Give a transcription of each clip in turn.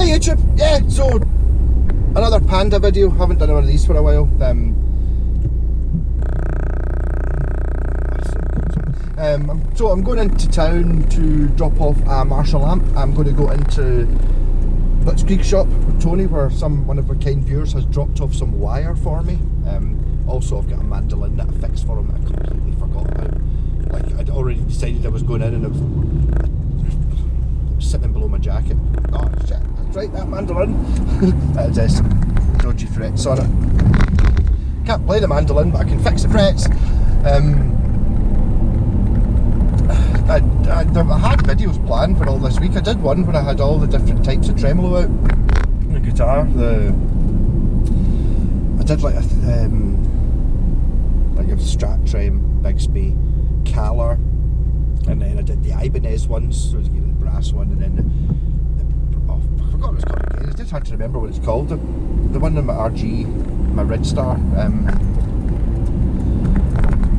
Hey YouTube, yeah, so another panda video. Haven't done one of these for a while. So I'm going into town to drop off a Marshall lamp. I'm going to go into Blitzkreig shop with Tony, where one of our kind viewers has dropped off some wire for me. Also, I've got a mandolin that I fixed for him that I completely forgot about. Like, I'd already decided I was going in, and it was sitting below my jacket. Oh shit, that's right, that mandolin. That has some dodgy frets on it. Can't play the mandolin, but I can fix the frets. I had videos planned for all this week. I did one where I had all the different types of tremolo out. The guitar, I did like a Strat Trem, Bigsby, Caller, and then I did the Ibanez ones, so I was getting the brass one, and then I forgot what it's called again. I just had to remember what it's called. The one in my RG, my Red Star,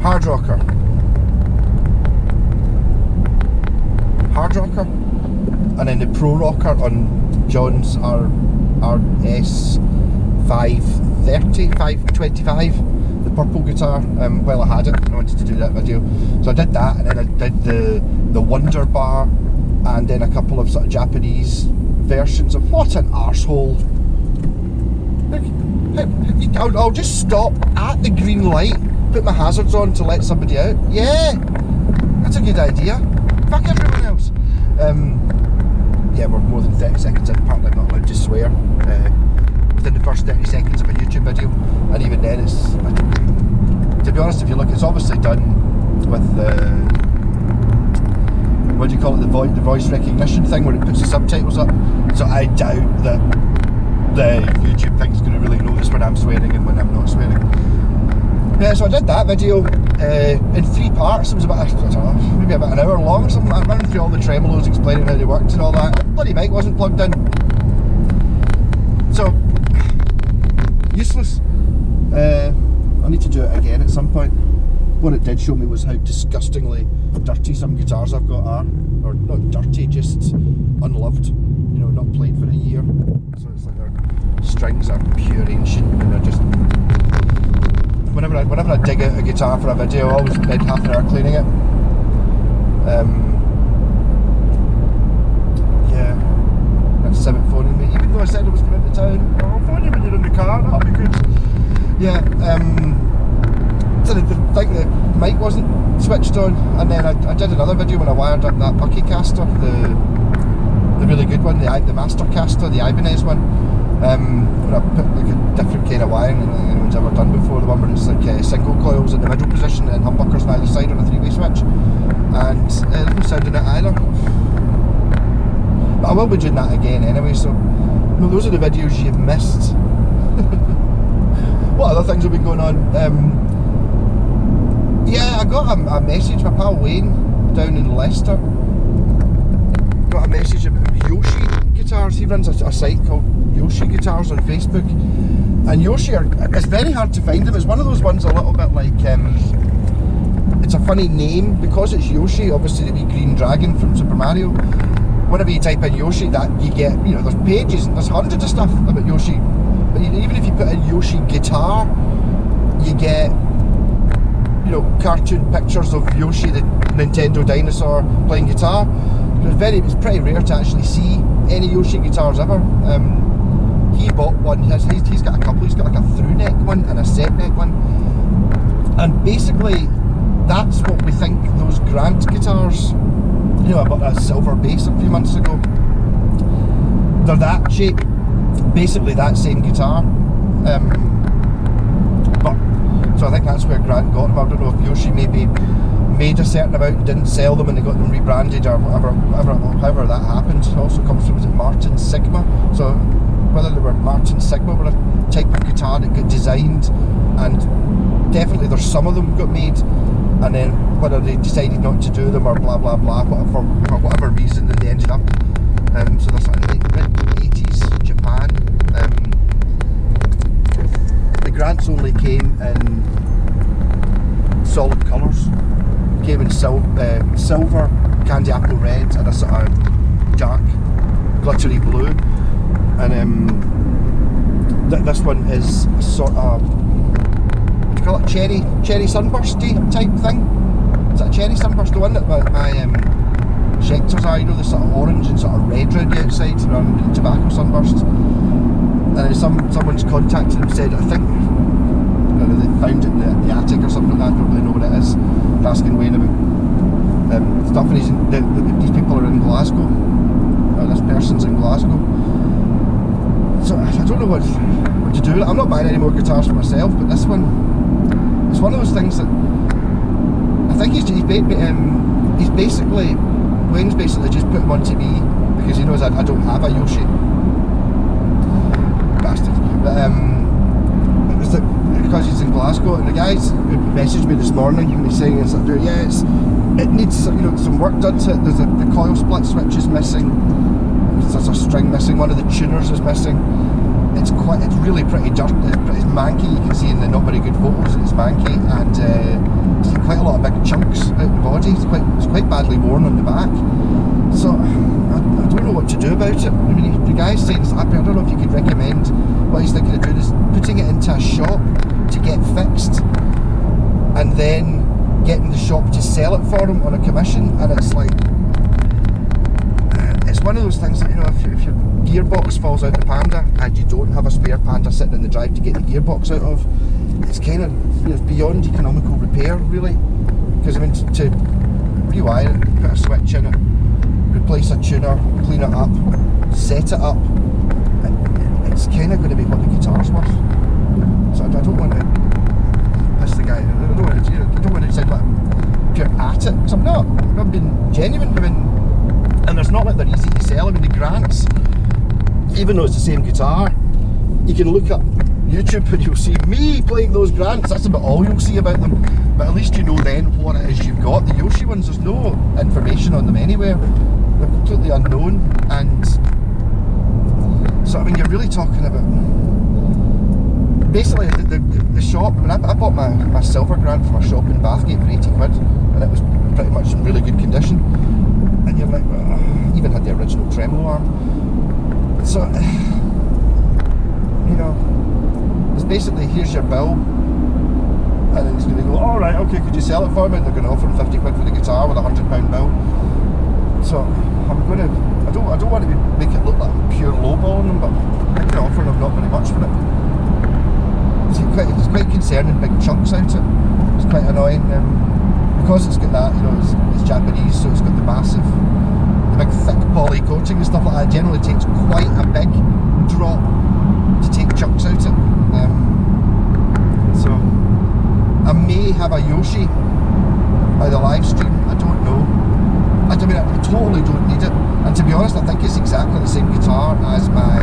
Hard Rocker, and then the Pro Rocker on John's RS 525, the purple guitar. While I had it, I wanted to do that video, so I did that, and then I did the Wonder Bar, and then a couple of sort of Japanese versions of what an arsehole. I'll just stop at the green light, put my hazards on to let somebody out. Yeah, that's a good idea. Fuck everyone else. Yeah, we're more than 30 seconds in. Apparently I'm not allowed to swear within the first 30 seconds of a YouTube video, and even then it's, to be honest, if you look, it's obviously done with the, what do you call it, the voice recognition thing where it puts the subtitles up, so I doubt that the YouTube thing's going to really notice when I'm swearing and when I'm not swearing. Yeah, so I did that video in 3 parts. It was about, I don't know, maybe about an hour long or something. I ran through all the tremolos, explaining how they worked and all that. The bloody mic wasn't plugged in, so useless. I need to do it again at some point. What it did show me was how disgustingly dirty some guitars I've got are, or not dirty, just unloved. You know, not played for a year. So it's like their strings are pure ancient, and they're just. Whenever I dig out a guitar for a video, I always spend half an hour cleaning it. Yeah, that's Simon phoning me, even though I said I was going into town. I'll phone you when you're in the car, that'll be good. Yeah, so the mic wasn't switched on, and then I did another video when I wired up that Bucky caster, the really good one, the Master caster, the Ibanez one. When I put like a different kind of wiring than anyone's ever done before, the one where it's like single coils in the middle position and humbuckers on either side on a 3-way switch, and it doesn't sound in it either. But I will be doing that again anyway, so well, those are the videos you've missed. What other things have been going on? Yeah, I got a message, my pal Wayne down in Leicester got a message about Yoshi guitars. He runs a site called Yoshi Guitars on Facebook, and Yoshi it's very hard to find them. It's one of those ones a little bit like, it's a funny name because it's Yoshi, obviously the wee green dragon from Super Mario. Whenever you type in Yoshi, that you get, you know, there's pages, there's hundreds of stuff about Yoshi, but even if you put in Yoshi guitar, you get, you know, cartoon pictures of Yoshi the Nintendo dinosaur playing guitar. It's pretty rare to actually see any Yoshi guitars ever. He bought one. He's got a couple. He's got like a through neck one and a set neck one, and basically that's what we think those Grant guitars. You know, I bought a silver bass a few months ago. They're that shape, basically that same guitar. But so I think that's where Grant got them. I don't know if Yoshi maybe made a certain amount and didn't sell them and they got them rebranded or however that happened. It also comes from, is it Martin Sigma? So whether they were Martin Sigma were a type of guitar that got designed, and definitely there's some of them got made, and then whether they decided not to do them or blah blah blah, for whatever reason, then they ended up. So there's something like mid-80s Japan. The Grants only came in solid colours. Came in silver, candy apple red, and a sort of dark glittery blue. and this one is a sort of, what do you call it, cherry sunbursty type thing. Is that a cherry sunburst? The one that my Schecters are, you know, the sort of orange and sort of red round the outside, rather than tobacco sunburst. And then someone's contacted and said, I think, they found it in the attic or something like that, don't really know what it is. They're asking Wayne about stuff, and these people are in Glasgow. This person's in Glasgow. So I don't know what to do. I'm not buying any more guitars for myself, but this one, it's one of those things that I think he's basically, Wayne's basically just put him on to me because he knows I don't have a Yoshi. Bastard. But it was because he's in Glasgow, and the guys who messaged me this morning and he's saying, yeah, it needs, you know, some work done to it. The coil split switch is missing. There's a string missing. One of the tuners is missing. It's really pretty dirty. It's manky. You can see in the not very good photos that it's manky, and it's quite a lot of big chunks out the body. It's quite badly worn on the back. So I don't know what to do about it. I mean, the guy's saying it's happy. I don't know if you could recommend what he's thinking of doing is putting it into a shop to get fixed, and then getting the shop to sell it for him on a commission. And it's like, it's one of those things that, you know, if your gearbox falls out the Panda and you don't have a spare Panda sitting in the drive to get the gearbox out of, it's kind of, you know, it's beyond economical repair, really. Because I mean, to rewire it, put a switch in it, replace a tuner, clean it up, set it up, it's kind of going to be what the guitar's worth. So I don't want to piss the guy. I don't want to sound like pure at it. Because I'm not. I'm being genuine. I mean, and it's not like they're easy to sell. I mean, the Grants, even though it's the same guitar, you can look up YouTube and you'll see me playing those Grants. That's about all you'll see about them. But at least you know then what it is you've got. The Yoshi ones, there's no information on them anywhere. They're completely unknown. And so, I mean, you're really talking about, basically the shop. I mean, I bought my silver Grant from a shop in Bathgate for 80 quid, and it was pretty much in really good condition. And you're like, even had the original tremolo arm. So, you know, it's basically, here's your bill, and then he's going to go, all right, okay, could you sell it for me? And they're going to offer him 50 quid for the guitar with a £100 bill. So I'm going to, I don't want to make it look like I'm pure lowballing them, but I'm going to offer them not very much for it. It's quite concerning, big chunks out it. It's quite annoying. Because it's got that, you know, it's Japanese, so it's got the big thick poly coating and stuff like that. It generally takes quite a big drop to take chunks out it. So I may have a Yoshi by the live stream, I don't know. I mean, I totally don't need it. And to be honest, I think it's exactly the same guitar as my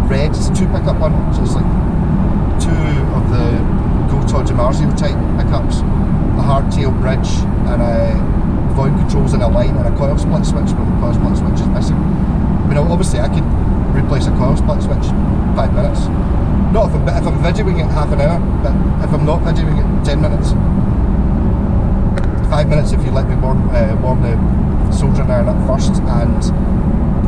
red. It's a 2-pickup one, so it's like 2 of the Gotoh DiMarzio type pickups, a hardtail bridge, and a volume controls in a line, and a coil split switch, but the coil split switch is missing. I mean, obviously I could replace a coil split switch in 5 minutes. Not if I'm videoing it half an hour, but if I'm not videoing it, 10 minutes. 5 minutes if you let me warm the soldering iron up first, and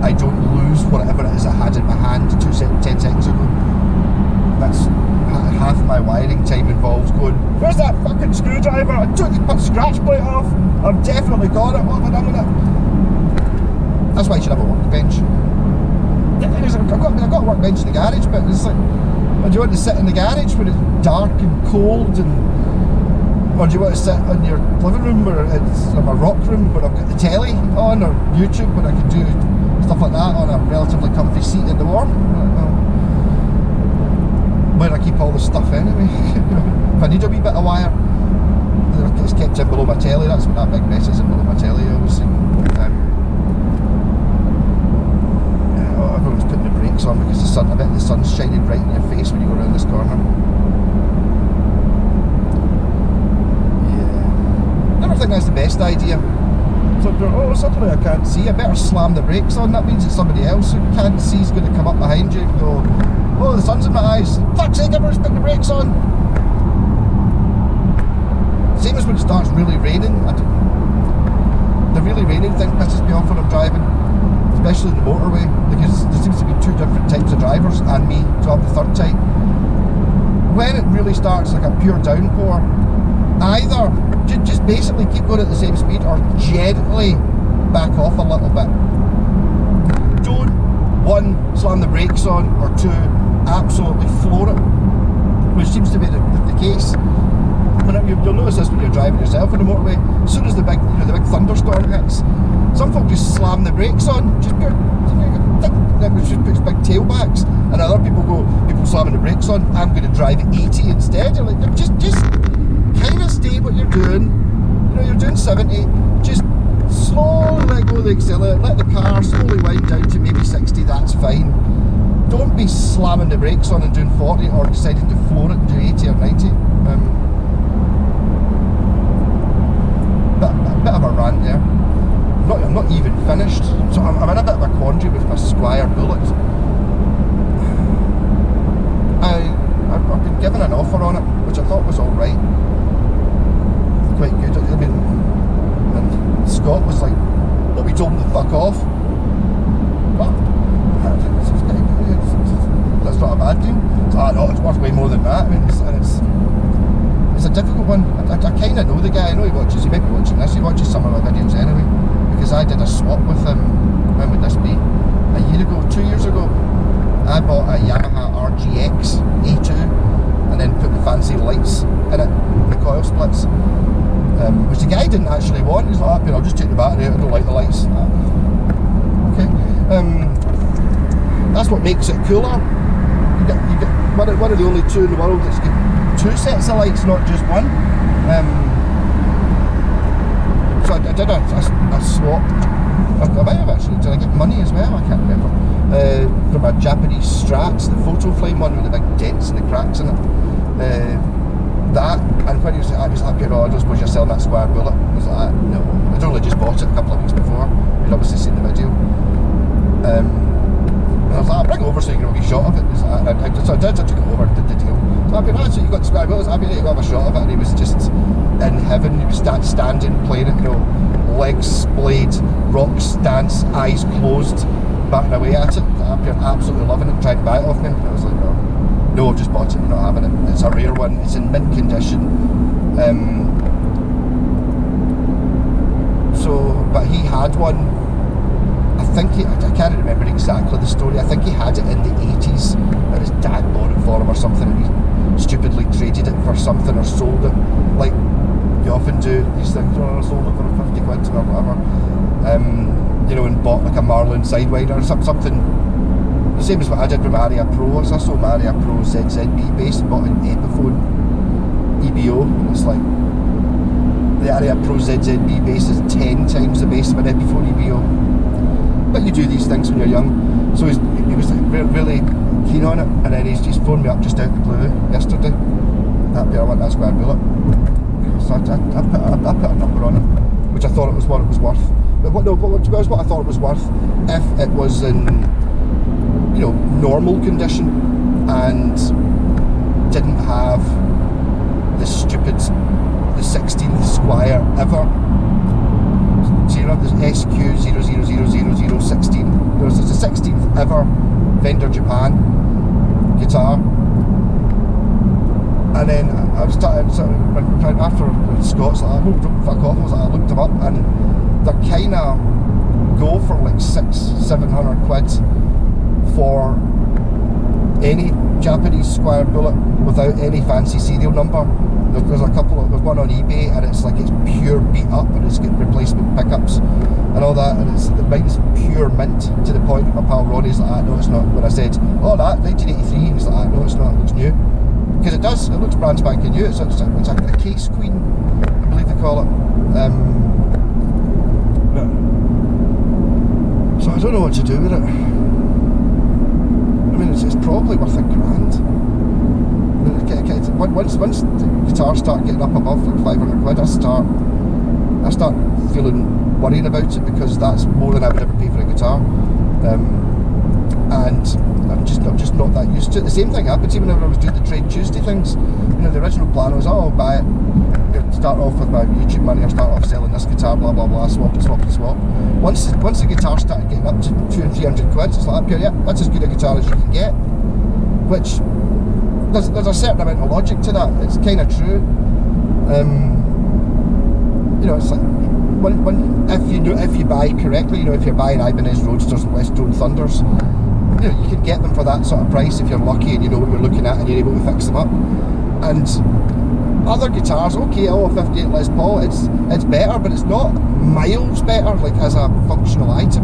I don't lose whatever it is I had in my hand 10 seconds ago. That's half my wiring time involves going, where's that fucking screwdriver? I took the scratch plate off. I've definitely got it. What have I done with it? That's why you should have a workbench. I've got a workbench in the garage, but it's like, do you want to sit in the garage when it's dark and cold, or do you want to sit in your living room where it's a rock room where I've got the telly on, or YouTube where I can do stuff like that on a relatively comfy seat in the warm? Where I keep all the stuff anyway. If I need a wee bit of wire, it's kept in below my telly. That's what that big mess is in below my telly, obviously. Everyone's putting the brakes on because the sun's shining right in your face when you go around this corner. Yeah. Never think that's the best idea. So, oh, suddenly I can't see. I better slam the brakes on. That means that somebody else who can't see is going to come up behind you and go, oh, the sun's in my eyes. Fuck's sake, everyone's putting the brakes on. Same as when it starts really raining. The really raining thing pisses me off when I'm driving, especially the motorway, because there seems to be 2 different types of drivers and me to have the third type. When it really starts like a pure downpour, either just basically keep going at the same speed or gently back off a little bit. Don't, one, slam the brakes on, or two, absolutely floor it, which seems to be the case. You'll notice this when you're driving yourself on the motorway. As soon as the big thunderstorm hits, some folk just slam the brakes on, just big tailbacks, and other people slamming the brakes on. I'm going to drive 80 instead. You're like, just kind of stay what you're doing. You're doing 70. Just slowly let go of the accelerator. Let the car slowly wind down to maybe 60. That's fine. Don't be slamming the brakes on and doing 40 or deciding to floor it and do 80 or 90. Bit of a rant there. I'm not even finished, so I'm in a bit of a quandary with my Squire Bullet. I've been given an offer on it, which I thought was alright. Quite good. I mean, and Scott was like, "What, we told him to fuck off?" What? That's not a bad deal. So, no, it's worth way more than that. I mean, it's a difficult one. I kind of know the guy. I know he might be watching this. He watches some of my videos anyway, because I did a swap with him. When would this be? A year ago, 2 years ago. I bought a Yamaha RGX A2 and then put the fancy lights in it, the coil splits, which the guy didn't actually want. He's like, I'll just take the battery out, I don't like the lights. Okay. That's what makes it cooler. You get one of the only two in the world that's got two sets of lights, not just one. So I did a swap. I might have actually, did I get money as well? I can't remember. From a Japanese Strats, the photo flame one with the big dents and the cracks in it. That, and when he was like, I don't suppose you're selling that Squire Bullet. I was like, no. I'd only just bought it a couple of weeks before. You'd obviously seen the video. And I was like, I'll bring it over so you can get a shot of it. So I took it over and did the deal. So I'd be like, so you got the Squire Bullet, I'd be there, you got a shot of it, and he was just in heaven. He was standing, playing it, legs splayed, rock stance, eyes closed, backing away at it. I'd be absolutely loving it, trying to buy it off me. I was like, no, I've just bought it, I'm not having it. It's a rare one, it's in mint condition. But he had one. I can't remember exactly the story. I think he had it in the 80s and his dad bought it for him or something, and he stupidly traded it for something or sold it, like you often do these things, or sold it for 50 quid or whatever, and bought like a Marlin Sidewinder or something, the same as what I did with my Aria Pro. So I sold my Aria Pro ZZB base and bought an Epiphone EBO, and it's like the Aria Pro ZZB base is 10 times the base of an Epiphone EBO. But you do these things when you're young. So he was like really keen on it, and then he's phoned me up just out of the blue yesterday. I want that Squire Bullet. So I put a number on it, which I thought it was what it was worth. But to be honest, what I thought it was worth if it was in normal condition and didn't have the 16th Squire ever. So there's SQ000016. There's the 16th ever Fender Japan guitar. And then I started after Scott's like, oh, don't fuck off. I looked them up, and they're kind of go for like 600-700 quid for any Japanese Squire Bullet without any fancy serial number. There's there's one on eBay, and it's pure beat up, and it's got replacement pickups and all that, and mine's pure mint, to the point that my pal Ronnie's like, no it's not. When I said, oh that, 1983, he's like, no it's not, it looks new. Because it does, it looks brand spanking new. It's a case queen, I believe they call it. So I don't know what to do with it. I mean, it's probably worth £1,000. Once the guitars start getting up above like 500 quid, I start worrying about it, because that's more than I would ever pay for a guitar. And I'm just not that used to it. The same thing happened to me whenever I was doing the Trade Tuesday things. The original plan was, oh, I'll buy it, start off with my YouTube money, or start off selling this guitar, blah blah blah, swap and swap and swap. Once the guitar started getting up to £200 and 300 quid. It's like, okay, yeah, that's as good a guitar as you can get. Which, there's a certain amount of logic to that. It's kind of true. You know, it's like, if you buy correctly, you know, if you're buying Ibanez Roadsters and Westone Thunders, you know, you can get them for that sort of price if you're lucky and you know what you're looking at and you're able to fix them up. And other guitars, okay, oh, 58 Les Paul, it's better, but it's not miles better, like, as a functional item.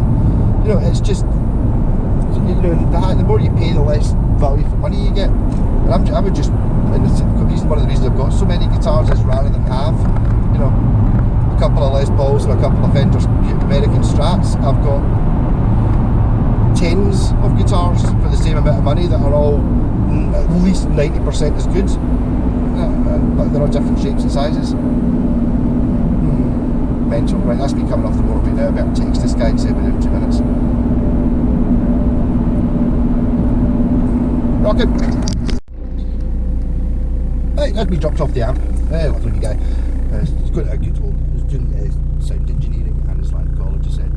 You know, it's just, you know, the more you pay, the less value for money you get. And I would just, and one of the reasons I've got so many guitars is rather than have, you know, a couple of Les Pauls and a couple of Fender American Strats, I've got tens of guitars for the same amount of money that are all at least 90% as good, but they're all different shapes and sizes. Mental. Right, that's me coming off the motorway now. I better text this guy and say we're in 2 minutes. Rocket! Right, that's me dropped off the amp. Lovely guy. He's got a good home. He's doing sound engineering at Island College, he said.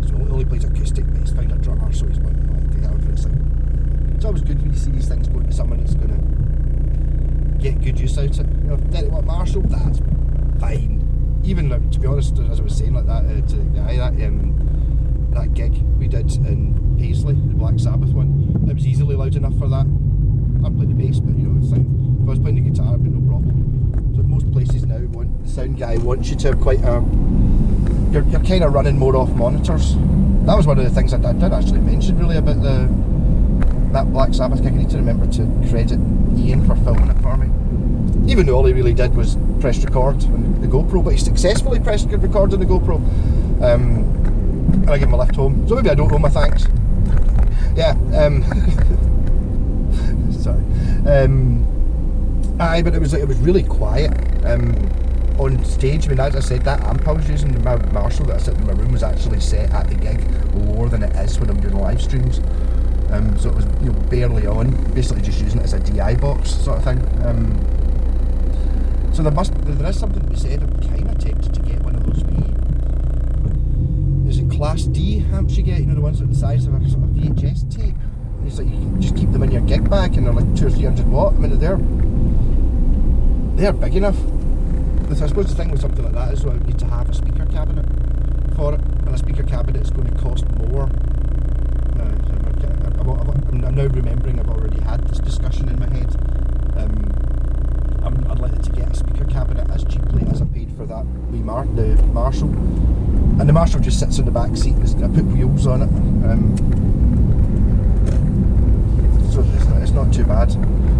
He only plays acoustic, but he's found a drummer, so he's wanting to take that over. It's always good when you see these things going to someone that's going to get good use out of it. You know, 30-watt Marshall, that's fine. Even, to be honest, as I was saying like that to the guy, that gig we did in Paisley, the Black Sabbath one, it was easily loud enough for that. I played the bass, but you know, it's like, if I was playing the guitar, it'd be no problem. So most places now, the sound guy wants you to have quite a, you're kind of running more off monitors. That was one of the things I did actually mention really about that Black Sabbath gig. I need to remember to credit Ian for filming it for me. Even though all he really did was press record on the GoPro, but he successfully pressed record on the GoPro. And I gave him a lift home, so maybe I don't owe my thanks. Yeah. Sorry. Aye, but it was really quiet on stage. I mean, as I said, that amp I was using, my Marshall that I sit in my room, was actually set at the gig lower than it is when I'm doing live streams. So it was, you know, barely on, basically just using it as a DI box sort of thing. So there is something to be said. I'm kind of tempted to get one of those wee, is it Class D amps you get? You know, the ones that are the size of a sort of VHS tape. And it's like you can just keep them in your gig bag, and they're like 200 or 300 watt. I mean, they're big enough. I suppose the thing with something like that is, well, I need to have a speaker cabinet for it, and a speaker cabinet is going to cost more. I'm now remembering I've already had this discussion in my head. I'd like to get a speaker cabinet as cheaply as I paid for that wee the Marshall, and the Marshall just sits in the back seat. I put wheels on it, so it's not too bad.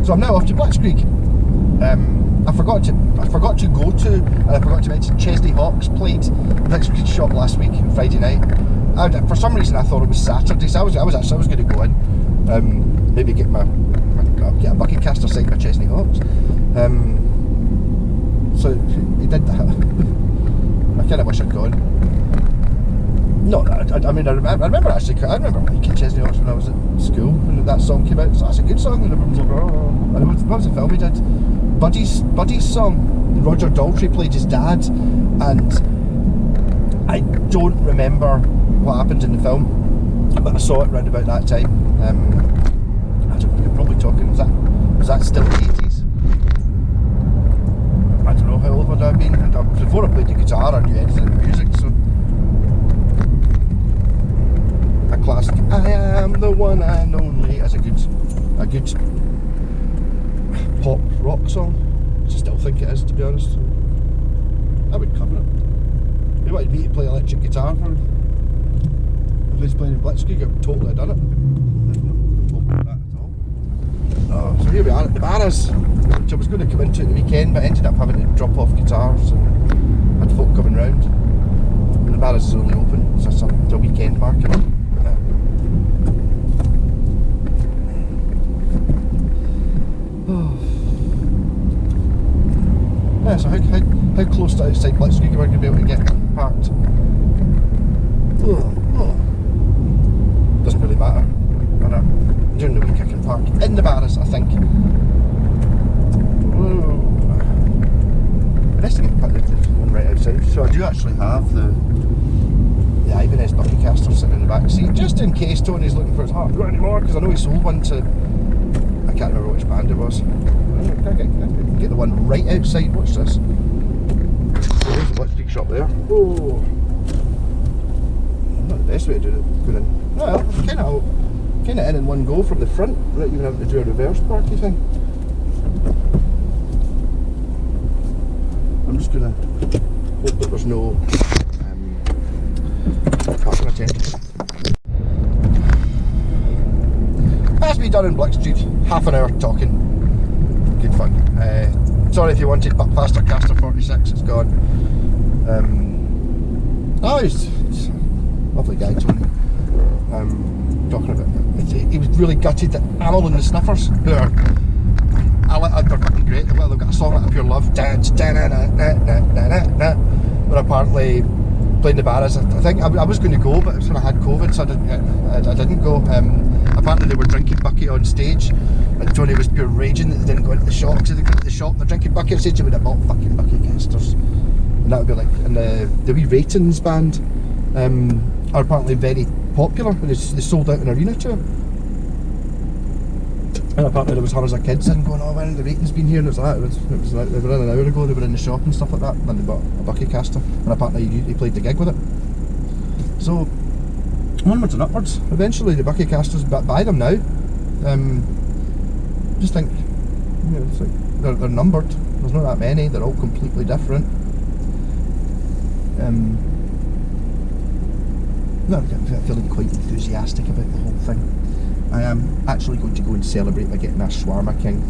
So I'm now off to blitzkreig. I forgot to go to, and I forgot to mention, Chesney Hawkes played blitzkreig shop last week, Friday night. For some reason I thought it was Saturday, so I was going to go in, maybe get a bucket caster signed by Chesney Hawkes. So he did that. I kind of wish I'd gone. No, I mean, I remember liking Chesney Hawkes when I was at school, when that song came out. So that's a good song. And everyone was like, oh. And what was the film he did? Buddy's song. Roger Daltrey played his dad, and I don't remember what happened in the film, but I saw it around about that time. I don't know, you're probably talking, was that still the 80s? I don't know how old would I have been. Before I played the guitar, I knew anything about music, so a classic, I am the one and only, is a good pop rock song. I still think it is, to be honest. I would cover it. If you wanted me to play electric guitar for him, if he's playing in blitzkreig, I've totally done it. That at all. Oh, so here we are at the Barras, which I was going to come into at the weekend, but ended up having to drop off guitars and had folk coming round. And the Barras is only open, so it's a weekend market. Yeah, so how close to outside blitzkreig are we going to be able to get parked? Doesn't really matter. During the week I can park in the Barras, I think. The rest of them put the one right outside. So I do actually have the keeping his Buckycaster sitting in the back seat, just in case Tony's looking for his heart anymore, because I know he sold one to, I can't remember which band it was. I can get the one right outside. Watch this. There's the blitzkreig shop there. Oh, not the best way to do it. Going in, well, kind of in one go from the front, without even having to do a reverse parky thing. I'm just gonna hope that there's no parking attendants. That's me done in blitzkreig. Half an hour talking. Good fun. Sorry if you wanted Buckfaster Caster 46, it's gone. He's a lovely guy, Tony. Talking about it. He was really gutted that Amel and the Sniffers, who are, they're fucking great. They've got a song like Pure Love, but apparently playing the bars. I think I was going to go, but it was when I had COVID, so I didn't go. Apparently they were drinking Bucky on stage, and Tony was pure raging that they didn't go into the shop, because if they go into the shop they're drinking Bucky on stage, they would have bought fucking Buckycasters. And that would be like, and the wee Ratings band are apparently very popular, and they sold out an arena tour. And apparently there was hundreds of kids in going, oh, when the Ratings been here, and it was like, they were in an hour ago, they were in the shop and stuff like that, and then they bought a Buckycaster, and apparently he played the gig with it. So, onwards and upwards. Eventually the Buckycasters, buy them now. Just think, you know, it's like they're numbered, there's not that many, they're all completely different. I'm feeling quite enthusiastic about the whole thing. I am actually going to go and celebrate by getting a Shwarma King.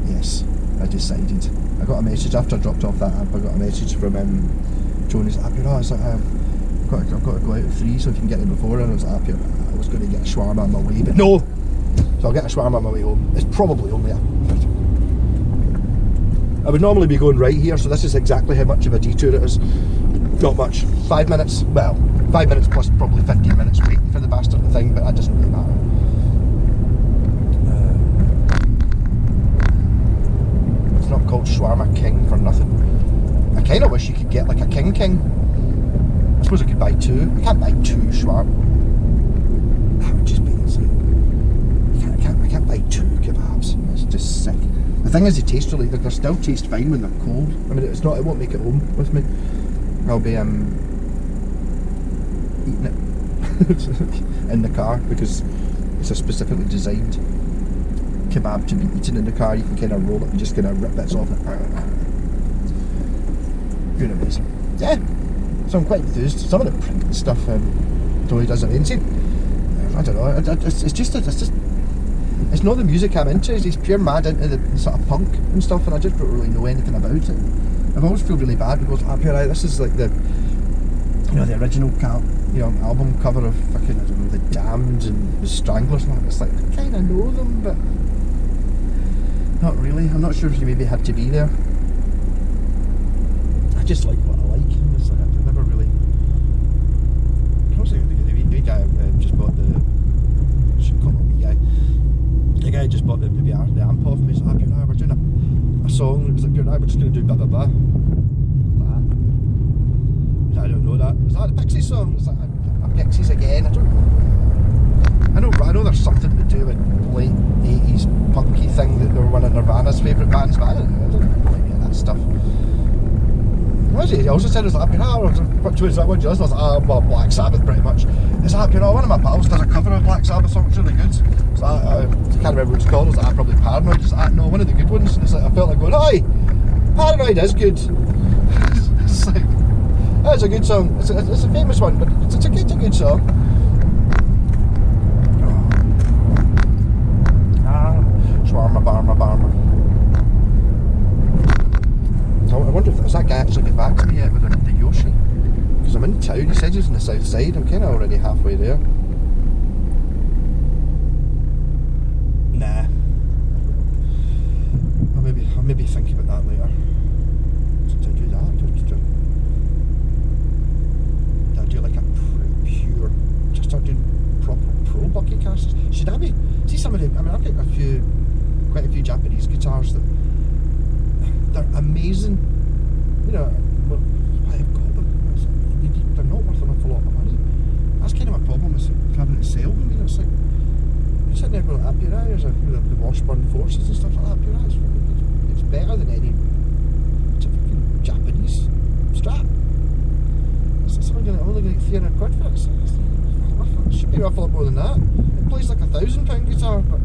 Yes, I decided. I got a message after I dropped off that app. I got a message from Tony's app. I was like, I've got to go out at 3, so if you can get there before. And I was like, I was going to get a shawarma on my way, but no. So I'll get a shawarma on my way home. It's probably only I would normally be going right here, so this is exactly how much of a detour it is. Not much. 5 minutes. Well, 5 minutes plus probably 15 minutes waiting for the bastard thing, but that doesn't really matter. It's not called Shawarma King for nothing. I kind of wish you could get like a King. I suppose I could buy 2. I can't buy 2 shawarma. That would just be insane. I can't buy 2 kebabs. It's just sick. The thing is, they taste really. They still taste fine when they're cold. I mean, it's not. It won't make it home with me. I'll be eating it in the car, because it's a specifically designed kebab to be eaten in the car. You can kind of roll it and just kind of rip bits off it. Good, amazing. Yeah, so I'm quite enthused. Some of the print stuff Tony does amazing. I don't know. It's not the music I'm into. He's pure mad into the sort of punk and stuff, and I just don't really know anything about it. I always feel really bad because this is like the original album cover of fucking, I don't know, the Damned and the Stranglers, and it's like, I kind of know them, but not really. I'm not sure if you maybe had to be there. I just like what I like. It's like, I've never really. The wee guy just bought the. I should call him a wee guy. The guy just bought the amp off me. He's like, we're doing a song. It was like, we're just going to do blah blah blah. I don't know that. Is that a Pixies song? Is that a Pixies again? I don't know. I know there's something to do with late 80s punky thing, that they were one of Nirvana's favourite bands, but I don't know any of that stuff. He also said, it was like, what do you listen to? I was like, well, Black Sabbath pretty much. It's like, one of my pals does a cover of Black Sabbath song, it's really good. So I can't remember what it's called. I was like, probably Paranoid. It's like, no, one of the good ones. And it's like, I felt like going, oi, Paranoid is good. It's like, that's a good song. It's a famous one, but it's a good song. Shwarma, barma. I wonder if that guy actually get back to me yet with the Yoshi. Because I'm in town. He said he's on the south side. I'm kind of already halfway there. Nah. I'll maybe think about that later. To do that, do like a pure, just start doing proper pro Buckycasters. Should I be? See some of them. I mean, I've got quite a few Japanese guitars that they're amazing. You know, I've got them. they're not worth an awful lot of money. That's kind of my problem is having to sell them. It's like you're sitting there going, up your eyes, with the Washburn forces and stuff like that. Up your eyes, it's better than any fucking Japanese strap. It's only going to get 300 quid for it. It should be worth a lot more than that. It plays like £1,000 guitar, but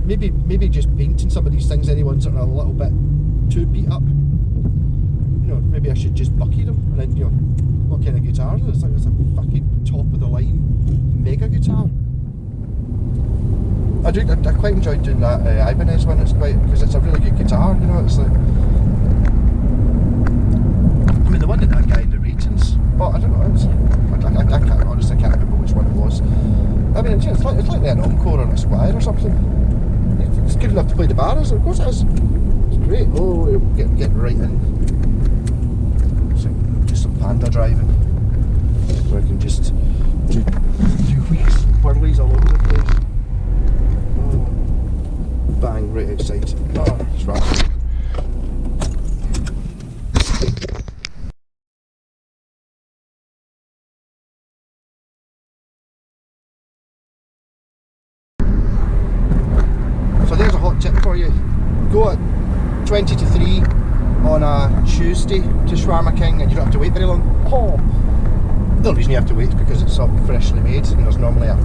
maybe just painting some of these things, anyone's sort of a little bit too beat up. You know, maybe I should just bucky them, and then, you know, what kind of guitar is it? It's like it's a fucking top of the line mega guitar. I quite enjoyed doing that Ibanez one. It's quite, because it's a really good guitar. You know, it's like, I mean, the one that guy in the ratings, but I don't know. I can't honestly can't remember which one it was. I mean, it's like an Encore on a Squire or something. It's good enough to play the bars. Of course it is. It's great. Oh, we're getting right in. So do some panda driving, where I can just do wheels and whirlies all over the place. Oh, bang, right outside. Oh, it's right. So there's a hot tip for you. Go at 20 to 3 on a Tuesday to Shwarma King and you don't have to wait very long. Oh. The only reason you have to wait is because it's all freshly made and there's normally a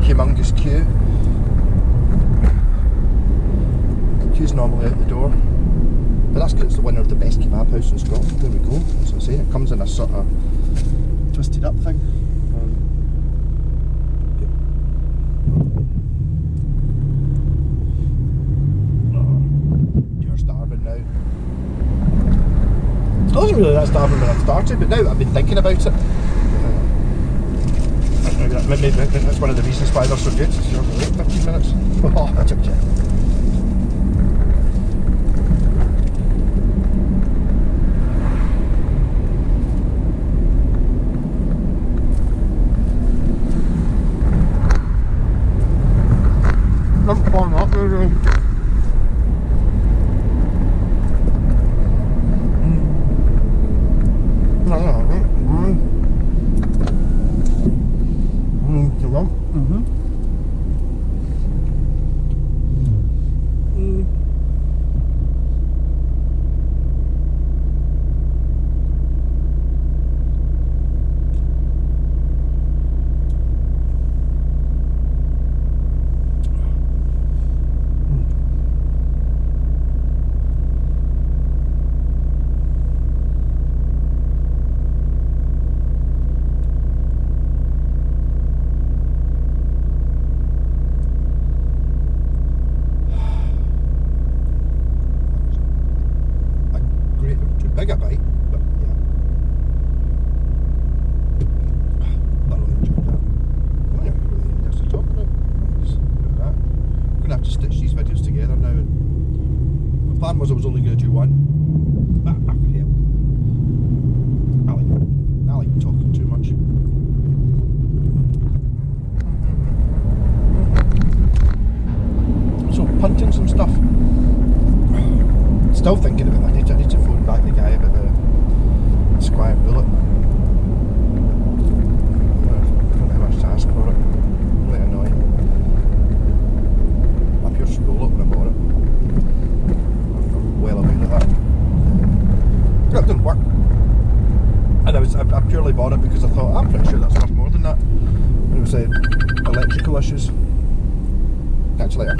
humongous queue. The queue's normally out the door. But that's because it's the winner of the best kebab house in Scotland. There we go. That's what I'm saying. It comes in a sort of twisted up thing. Starving now. I wasn't really that starving when I started, but now I've been thinking about it. Maybe that's one of the reasons why they're so good. You're late 15 minutes. Oh, I took it. I'm falling off there. Bigger bite, but yeah. Thoroughly enjoyed that. Oh yeah, really nice to talk about. That. I'm gonna have to stitch these videos together now. And my plan was I was only gonna do one. But hell, I like talking too much. So punting some stuff. Still thinking about it. I need to phone back the guy about the Squire Bullet. I don't have much to ask for it. Really annoying. I pure stole it when I bought it. I'm well aware of that. It didn't work. And I purely bought it because I thought, I'm pretty sure that's worth more than that. And it was electrical issues. Catch you later.